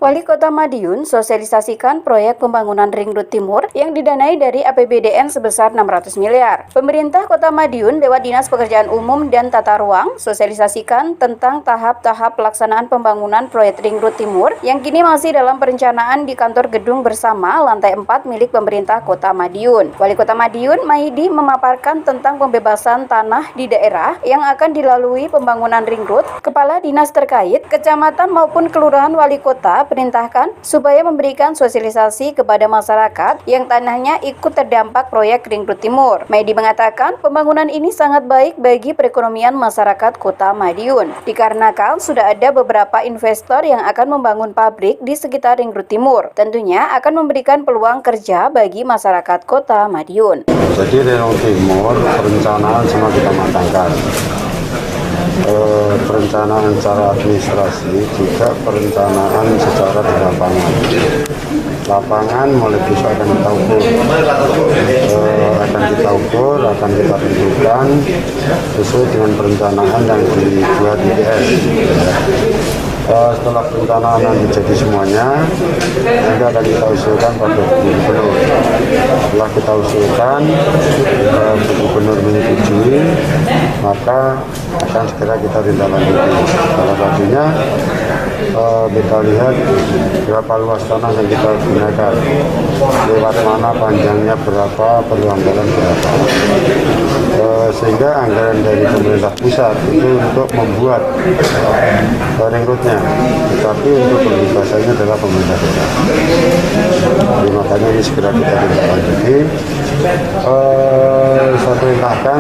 Wali Kota Madiun sosialisasikan proyek pembangunan Ring Road Timur yang didanai dari APBDN sebesar 600 miliar. Pemerintah Kota Madiun lewat Dinas Pekerjaan Umum dan Tata Ruang sosialisasikan tentang tahap-tahap pelaksanaan pembangunan proyek Ring Road Timur yang kini masih dalam perencanaan di kantor gedung bersama lantai 4 milik pemerintah Kota Madiun. Wali Kota Madiun, Mahidi, memaparkan tentang pembebasan tanah di daerah yang akan dilalui pembangunan Ring Road. Kepala Dinas terkait, kecamatan maupun kelurahan wali kota perintahkan supaya memberikan sosialisasi kepada masyarakat yang tanahnya ikut terdampak proyek Ring Road Timur. Mahidi mengatakan pembangunan ini sangat baik bagi perekonomian masyarakat Kota Madiun, dikarenakan sudah ada beberapa investor yang akan membangun pabrik di sekitar Ring Road Timur. Tentunya akan memberikan peluang kerja bagi masyarakat Kota Madiun. Jadi Ring Road Timur perencanaan semua kita matangkan. Perencanaan secara administrasi juga perencanaan secara di lapangan mulai besok akan kita ukur, akan kita tentukan sesuai dengan perencanaan yang dibuat IDS. Setelah perencanaan nanti jadi semuanya, nanti akan kita usulkan pada gubernur. Setelah kita usulkan, gubernur menyetujui, maka akan segera kita tindak lanjuti. Salah satunya kita lihat berapa luas tanah yang kita gunakan, lewat mana panjangnya berapa, perlu anggaran berapa, sehingga anggaran dari pemerintah pusat itu untuk membuat ring roadnya, tetapi untuk pembebasannya adalah pemerintah daerah. Jadi makanya ini segera kita tindak lanjuti. Saya perintahkan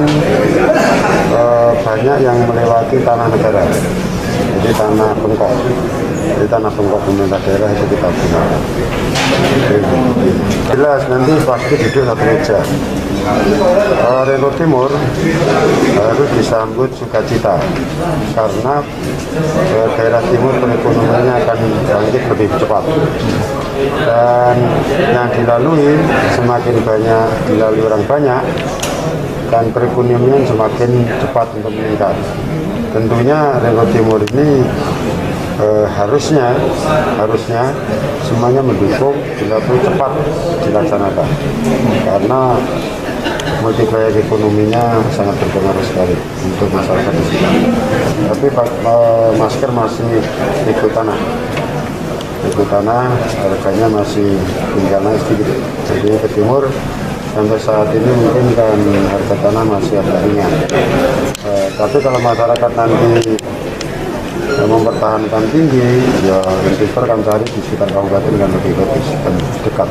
banyak yang melewati tanah negara, jadi tanah bengkok. Jadi tanah bengkok pemerintah daerah itu kita gunakan. Jelas nanti pasti duduk satu meja. Ring Road Timur harus disambut sukacita karena daerah timur perekonomiannya akan bangkit lebih cepat, dan yang dilalui semakin banyak dilalui orang banyak dan perekonomian semakin cepat untuk meningkat. Tentunya Ring Road Timur ini harusnya semuanya mendukung bila perlu cepat dilaksanakan, karena multiplier ekonominya sangat berpengaruh sekali untuk masyarakat di sini. Tapi masker masih ikut tanah harganya masih tinggal naik sedikit. Jadi ke timur sampai saat ini mungkin kan harga tanah masih agak ringan. Tapi kalau masyarakat nanti mempertahankan tinggi, ya investor akan cari di sekitar kabupaten dan lebih bagus dan dekat.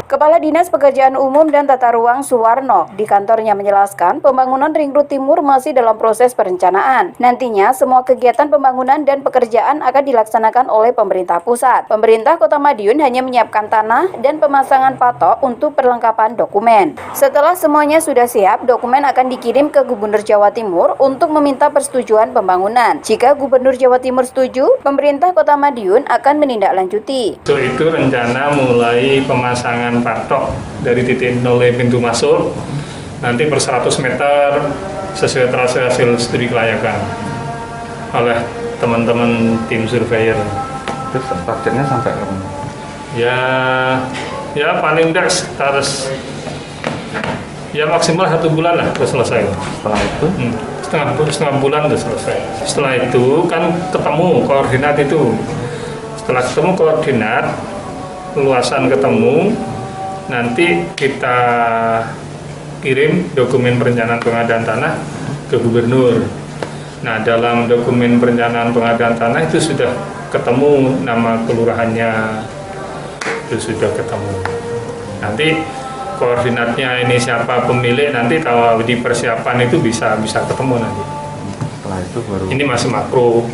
Kepala Dinas Pekerjaan Umum dan Tata Ruang Suwarno di kantornya menjelaskan pembangunan Ring Road Timur masih dalam proses perencanaan. Nantinya semua kegiatan pembangunan dan pekerjaan akan dilaksanakan oleh pemerintah pusat. Pemerintah Kota Madiun hanya menyiapkan tanah dan pemasangan patok untuk perlengkapan dokumen. Setelah semuanya sudah siap, dokumen akan dikirim ke Gubernur Jawa Timur untuk meminta persetujuan pembangunan. Jika Gubernur Jawa Timur setuju, pemerintah Kota Madiun akan menindaklanjuti. Itu rencana mulai pemasangan patok dari titik 0 pintu masuk nanti per 100 meter sesuai trase hasil studi kelayakan oleh teman-teman tim surveyor. Terus targetnya sampai kapan? Ya paling tidak harus maksimal 1 bulan lah sudah selesai. Setelah itu setengah bulan sudah selesai. Setelah itu kan ketemu koordinat itu. Setelah ketemu koordinat, luasan ketemu, nanti kita kirim dokumen perencanaan pengadaan tanah ke gubernur. Nah, dalam dokumen perencanaan pengadaan tanah itu sudah ketemu nama kelurahannya, itu sudah ketemu. Nanti koordinatnya ini siapa pemilik, nanti kalau di persiapan itu bisa ketemu nanti. setelah itu baru Ini masih makro.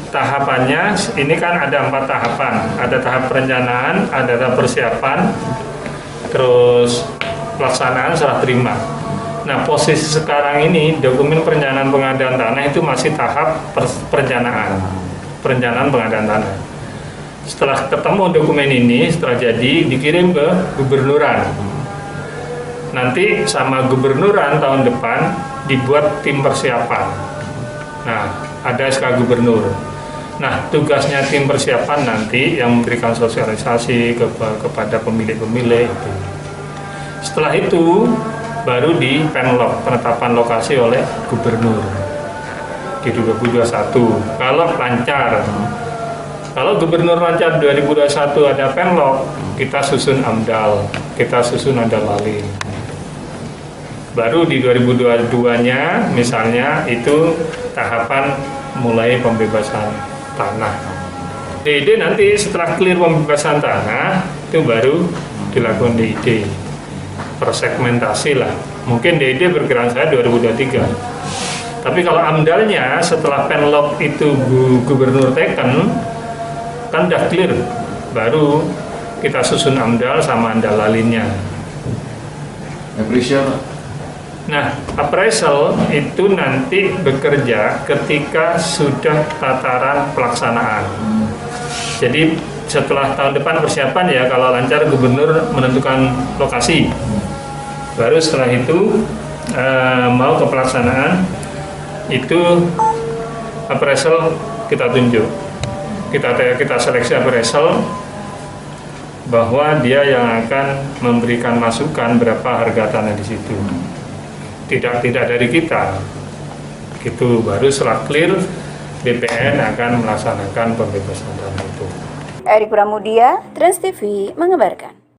Tahapannya ini kan ada 4 tahapan. Ada tahap perencanaan, ada tahap persiapan, terus pelaksanaan serah terima. Nah, posisi sekarang ini dokumen perencanaan pengadaan tanah itu masih tahap perencanaan pengadaan tanah. Setelah ketemu dokumen ini, setelah jadi dikirim ke gubernuran. Nanti sama gubernuran tahun depan dibuat tim persiapan. Nah, ada SK gubernur. Nah, tugasnya tim persiapan nanti yang memberikan sosialisasi kepada pemilik-pemilik itu. Setelah itu baru di penlok, penetapan lokasi oleh gubernur di 2021. Kalau lancar, kalau gubernur lancar 2021 ada penlok, kita susun AMDAL, kita susun AMDAL lalin. Baru di 2022-nya misalnya itu tahapan mulai pembebasan tanah. DID nanti setelah clear pembebasan tanah itu baru dilakukan DID persegmentasi lah. Mungkin DID berkiraan saya 2023. Tapi kalau AMDALnya setelah penlok itu gubernur teken kan udah clear, baru kita susun AMDAL sama AMDAL lalinnya. Nah, appraisal itu nanti bekerja ketika sudah tataran pelaksanaan. Jadi setelah tahun depan persiapan ya, kalau lancar gubernur menentukan lokasi. Baru setelah itu mau ke pelaksanaan, itu appraisal kita tunjuk. Kita seleksi appraisal bahwa dia yang akan memberikan masukan berapa harga tanah di situ. Tidak dari kita, gitu. Baru setelah clear BPN akan melaksanakan pembebasan tanah itu. Eri Pramudia, Trans TV mengabarkan.